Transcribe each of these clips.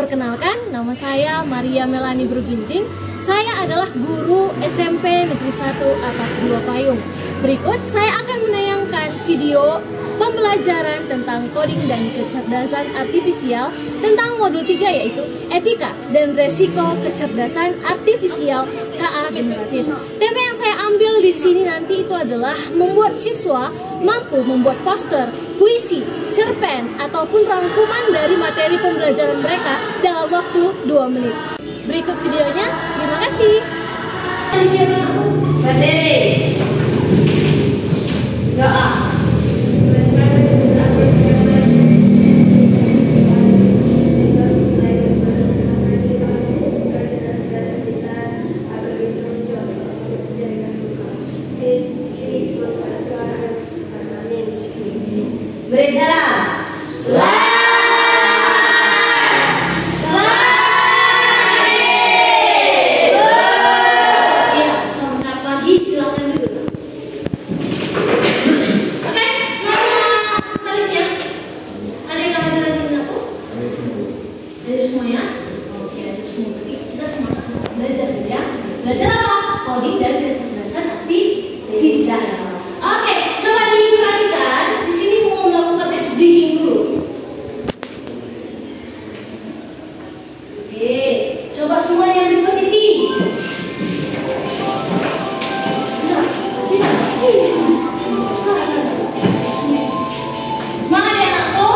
Perkenalkan, nama saya Maria Melani Bruginting. Saya adalah guru SMP Negeri 1 Atap 2 Payung. Berikut saya akan menayangkan video pembelajaran tentang coding dan kecerdasan artifisial tentang modul 3, yaitu Etika dan Resiko Kecerdasan Artifisial KA Generatif. Tema yang saya ambil di sini nanti itu adalah membuat siswa mampu membuat poster, puisi, cerpen, ataupun rangkuman dari materi pembelajaran mereka dalam waktu 2 menit. Berikut videonya, terima kasih. Siapa? Materi. Doa. Beritahu. Belajar apa? Coding dan kecerdasan artifisial. Oke, coba diperhatikan. Di sini mau melakukan tes breathing dulu. Oke, coba semuanya di posisi. Semangat ya anakku.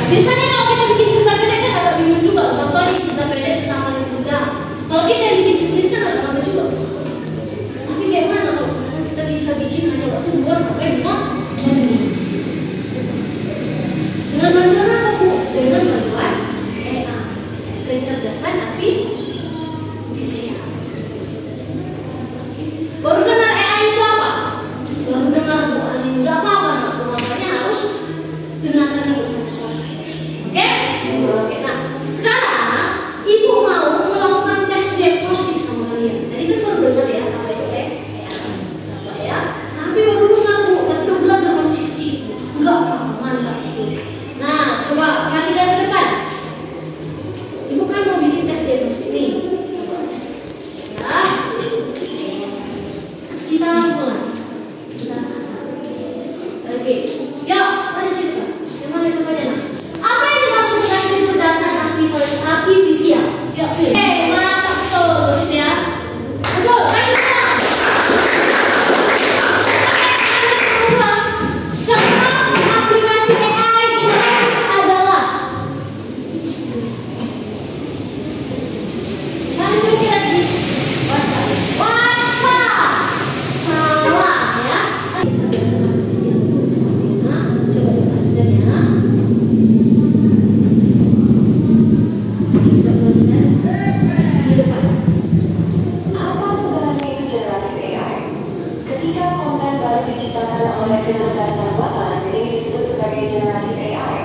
Biasanya kalau kita bikin cerita pendek kan agak bingung juga. Contohnya cerita pendek tentang paling muda. Kalau kita yang bikin sendiri kan agak lama juga. Tapi kayak mana kalau misalnya kita bisa bikin hanya waktu 2 sampai 5 menit. Dengan bantuan apa, Bu? Dengan bantuan AI, kecerdasan artifisial. Baru dengar AI itu apa? Baru dengar, Bu, ini enggak apa-apa, nak. Makanya harus dengarkan dulu sampai selesai. Oke, nah sekarang Ibu mau melakukan tes diagnostik sama kalian. Tadi kan baru dengar ya apa itu siapa ya? Tapi baru dengar, Bu, tapi udah belajar konsisi. Enggak mantap itu. Nah, coba perhatikan ke depan. Ibu kan mau bikin tes diagnostik nih. Coba. Ya. Kita mulai. Kita start. Oke. Yuk, mari situ. Yang mana cobanya? Apa yang dimaksud dengan kecerdasan artifisial? Yuk, mantap betul, ya. Betul, kasih tahu. Contoh aplikasi AI ini adalah mana kira di WhatsApp. Salah ya. Kecerdasan artifisial. Nah, coba kita lihat ya. Apa sebenarnya itu generatif AI? Ketika konten baru diciptakan oleh kecerdasan buatan, ini disebut sebagai generatif AI.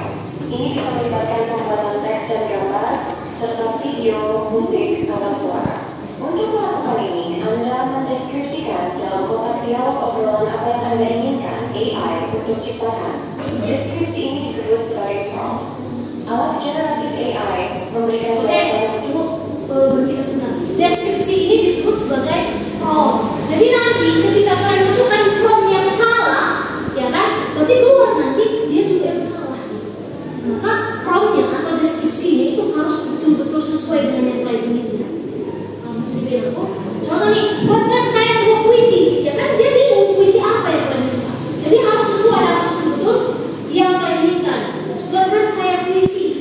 Ini bisa melibatkan pembuatan teks dan gambar, serta video, musik, atau suara. Untuk melakukan ini, Anda mendeskripsikan dalam kotak dialog obrolan apa yang Anda inginkan AI untuk ciptakan. Deskripsi ini disebut sebagai prompt. Alat generatif AI memberikan jawaban. Ibu, berhenti sebentar. Deskripsi ini disebut sebagai prompt. Jadi nanti ketika kalian masukkan prompt yang salah, ya kan? Berarti keluar nanti dia juga yang salah. Maka promptnya atau deskripsinya itu harus betul-betul sesuai dengan yang kalian inginkan. Kalau maksudnya aku, contoh nih, buatkan saya sebuah puisi, ya kan? Dia bingung puisi apa yang kalian inginkan. Jadi harus sesuai, harus betul-betul yang kalian inginkan. Buatkan saya puisi.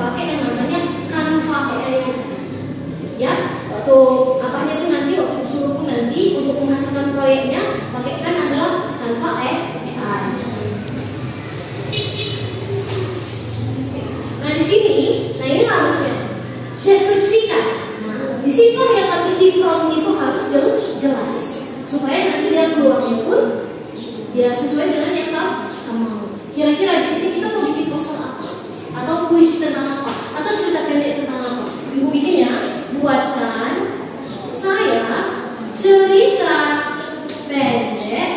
pakai yang namanya Canva AI aja. Ya, waktu apanya itu nanti waktu disuruh pun nanti untuk menghasilkan proyeknya pakaikan adalah Canva AI. Nah di sini, nah ini maksudnya deskripsikan. Nah di situ yang kami isi prompt itu harus jelas supaya nanti dia keluarnya pun ya sesuai dengan yang kamu mau. Kira-kira di sini kita mau bikin poster apa? Atau puisi tentang apa? Atau cerita pendek tentang apa? Ibu bikin ya, buatkan saya cerita pendek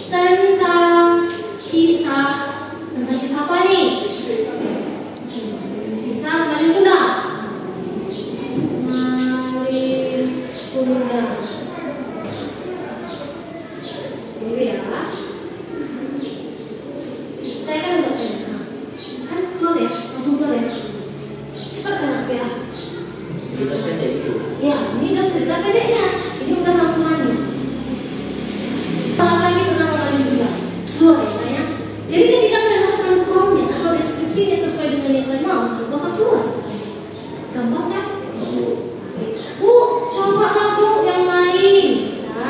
tentang kisah apa nih? Kisah Malin Kundang. Ini ya. Saya kan udah kan keluar ya, langsung keluar ya. Cepat kan aku ya. Cerita pendek itu. Ya, ini udah cerita pendeknya. Ini udah rangkumannya. Kalau lagi pernah ngomongin juga, keluar ya kayaknya. Jadi ketika kalian masukkan prompt-nya atau deskripsinya sesuai dengan yang kalian mau, bakal keluar. Gampang kan? Bu, coba lagu yang lain bisa.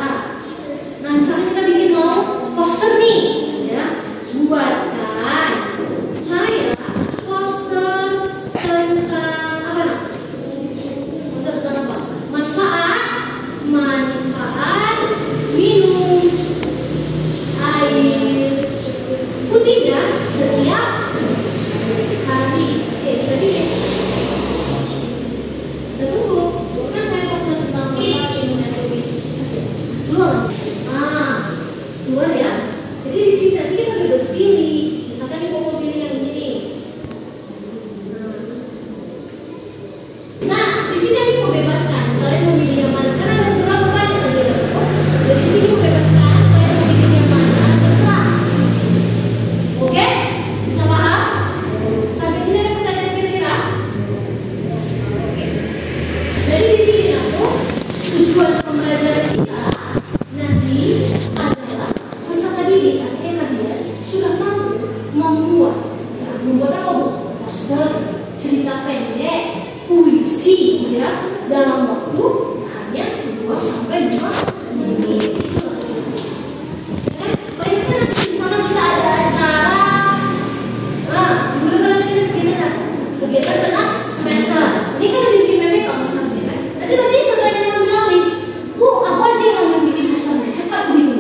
Nah, misalnya kita bikin mau poster nih, ya, buatkan saya poster tentang apa? Poster tentang apa? Manfaat minum air putih ya setiap hari. Oke, jadi ya. Tunggu, kan saya poster tentang manfaat minum air putih keluar. Keluar ya. Jadi di sini nanti kita bebas pilih. Misalkan ibu mau pilih yang ini. Nah, di sini aku mau bebaskan. Kalian mau pilih yang mana? Karena ada berapa banyak tadi. Jadi di sini mau bebaskan. Kalian mau pilih yang mana? Terserah. Oke? Bisa paham? Sampai sini ada pertanyaan kira-kira? Oke. Jadi di sini aku tujuan pembelajaran kita nanti adalah peserta didik artinya kalian sudah mampu membuat apa bu? Poster, cerita pendek, puisi ya dalam waktu hanya 2-5 menit. Banyak kan nanti di sana kita ada acara. Nah, benar-benar kegiatan tengah semester. Ini kan udah bikin meme kamu nanti kan? Nanti setelah yang ngambil alih, bu apa aja yang mau bikin posternya? Cepat bikin.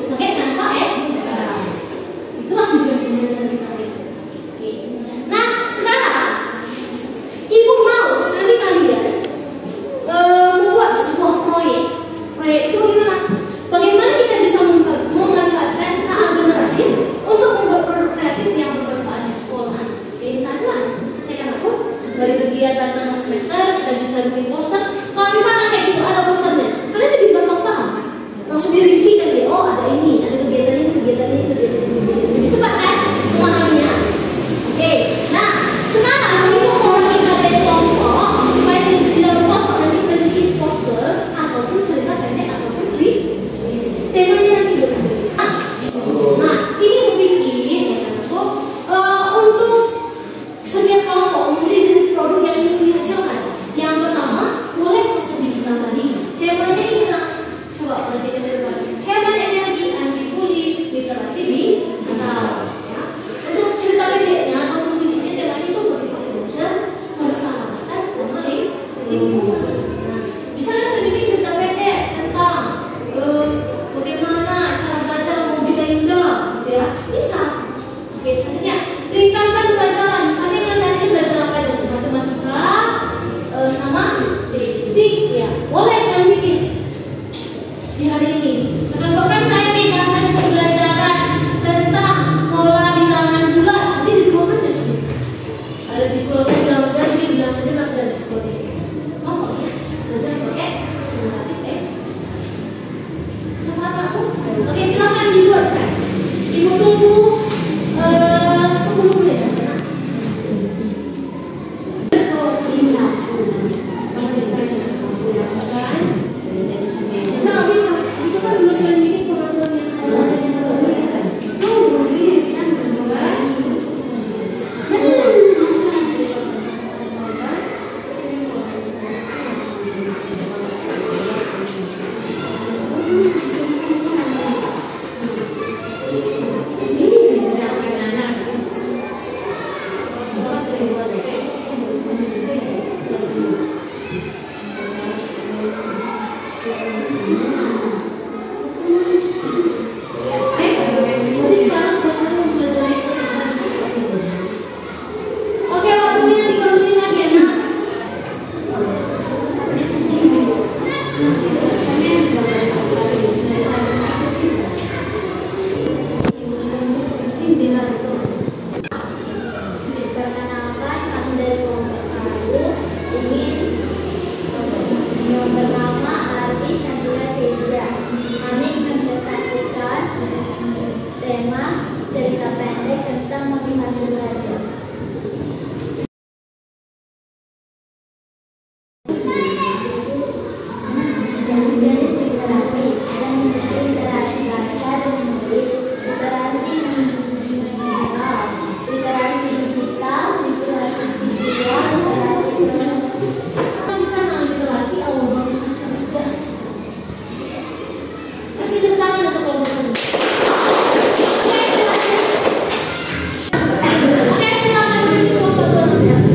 Pakai Canva ya. Itulah tujuan pembelajaran kita. Nah, sekarang ibu mau nanti kalian membuat sebuah proyek. Proyek itu bagaimana? Bagaimana kita bisa memanfaatkan nalar generatif untuk membuat produk kreatif yang bermanfaat di sekolah. Jadi tadilah, saya kan aku dari kegiatan tengah semester kita bisa bikin poster. Kalau misalnya kayak gitu ada posternya, kalian lebih gampang paham. Langsung dirinci kan ya, oh ada ini, ada kegiatan ini. Lebih cepat kan memahaminya? Oke, nah sekarang ibu mau kita ada kelompok supaya di dalam kelompok nanti kita bikin poster ataupun cerita pendek ataupun puisi. Temanya nanti berbeda. Nah ini ibu bikin ya kan aku untuk setiap kelompok memilih jenis produk yang ingin dihasilkan. Yang pertama mulai poster digital tadi. Temanya ini nah, coba perhatikan dari depan. Hemat energi, anti bully, literasi digital. Ya. Untuk cerita pendeknya atau puisinya temanya itu motivasi belajar, persahabatan sama lingkungan. Nah, misalnya kita bikin cerita pendek tentang bagaimana cara belajar mobil yang indah, gitu ya. Bisa. Oke, selanjutnya ringkasan pelajaran. Misalnya kalian hari ini belajar apa aja? Matematika sama detik, ya. Boleh kalian bikin di hari ini. Sebabkan saya ringkasan pembelajaran tentang pola bilangan bulat. Nanti dikeluarkan di sini. Ada dikeluarkan bilangan bulat, bilangan genap dan sebagainya. Apa ya? Oke, waktunya 3 menit lagi ya, Nak. Perkenalkan, kami dari kelompok 1 ingin yang bernama Ardi Chandra Teja. Kami menpresentasikan tema cerita pendek tentang motivasi belajar. Jenis literasi dan literasi baca dan menulis, literasi digital, literasi visual, literasi Di sana literasi awal bangsa cerdas. Kasih tepuk tangan untuk kelompok ini. Oke, silakan beri kelompok dua.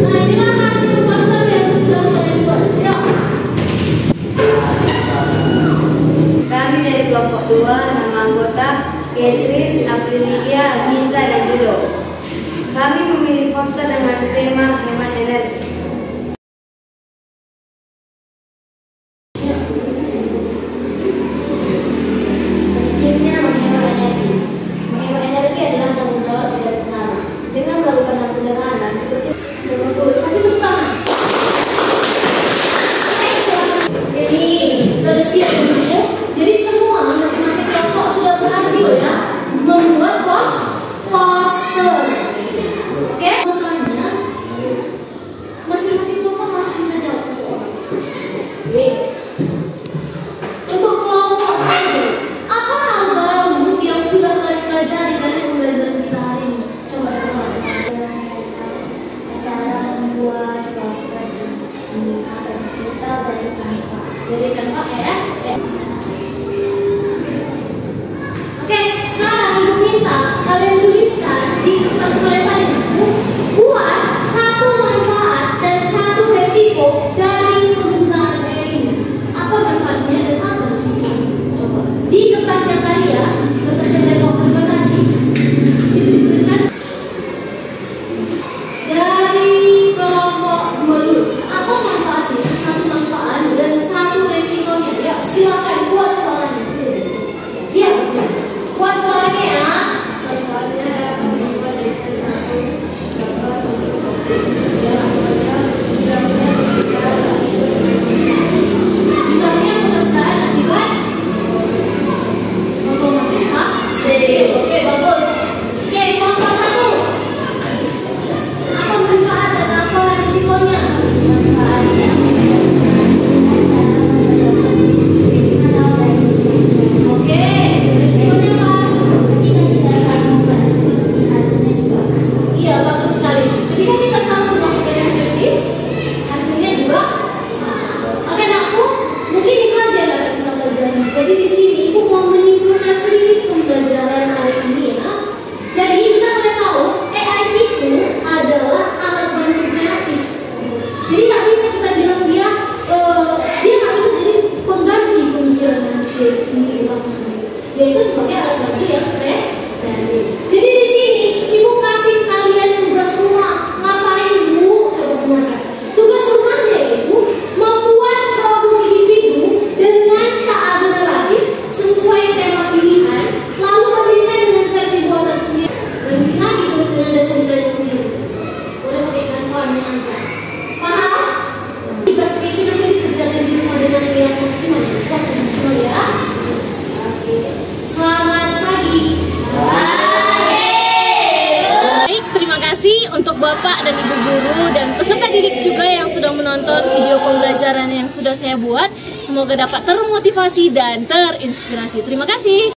Nah, inilah hasil master yang sudah kalian buat. Yuk. Kami dari kelompok 2, nama anggota Catherine, Aprilia, Ginta, dan Dido. Kami memilih poster dengan tema hemat energi. Tipsnya menghemat energi. Menghemat energi adalah tanggung jawab tidak bersama. Dengan melakukan hal sederhana seperti Sudah bagus. Kasih tepuk tangan. Jadi, sudah siap dulu. Jadi semua masing-masing kelompok sudah berhasil ya membuat poster. Oke? Pertanyaannya, masing-masing kelompok harus bisa jawab satu orang. Oke. Untuk kelompok 1, apa hal baru yang sudah kalian pelajari dari pembelajaran kita hari ini? Coba satu orang. cara membuat poster agar kita dari tanpa. Jadi kan Pak ya. Oke, sekarang ibu minta kalian tuliskan di kertas kalian tadi itu buat satu manfaat dan satu resiko dari penggunaan air ini. Apa manfaatnya dan apa resikonya? Coba di kertas yang tadi ya, kertas yang dari dokter tadi. Situ dituliskan dari kelompok 2 dulu. Apa manfaatnya? Satu manfaat dan satu resikonya. Ya, silakan buat suaranya. Iya, buat suaranya ya. Dibangunnya pekerjaan akibat otomatis Pak. Oke, bagus. Oke, kelompok 1. Apa manfaat dan apa risikonya? Manfaatnya Oke, risikonya apa? ketika kita salah membuat skripsi, hasilnya juga kasar. Iya, bagus sekali. Ketika kita salah memasukkan deskripsi, hasilnya juga salah. Oke, Nakku, mungkin itu aja yang dapat kita pelajari. Jadi di sini Ibu mau menyimpulkan sedikit pembelajaran hari ini ya. Jadi kita boleh tahu AI itu adalah alat bantu kreatif. Jadi nggak bisa kita bilang dia nggak bisa jadi pengganti pemikiran manusia itu sendiri langsung. Dia itu sebagai alat bantu yang kreatif. Jadi di sini Ibu kasih kalian tugas rumah. Ngapain Bu? Coba dengarkan. Tugas rumahnya Ibu membuat produk individu dengan KA generatif sesuai tema pilihan, lalu bandingkan dengan versi buatan sendiri. Dan bikin lagi dengan dasar kalian sendiri. Boleh pakai kanvannya aja. Paham? Tugas ini nanti dikerjakan di rumah dengan yang maksimal. Maksimal ya. Oke. Selamat pagi. Baik, terima kasih untuk Bapak dan Ibu guru dan peserta didik juga yang sudah menonton video pembelajaran yang sudah saya buat. Semoga dapat termotivasi dan terinspirasi. Terima kasih.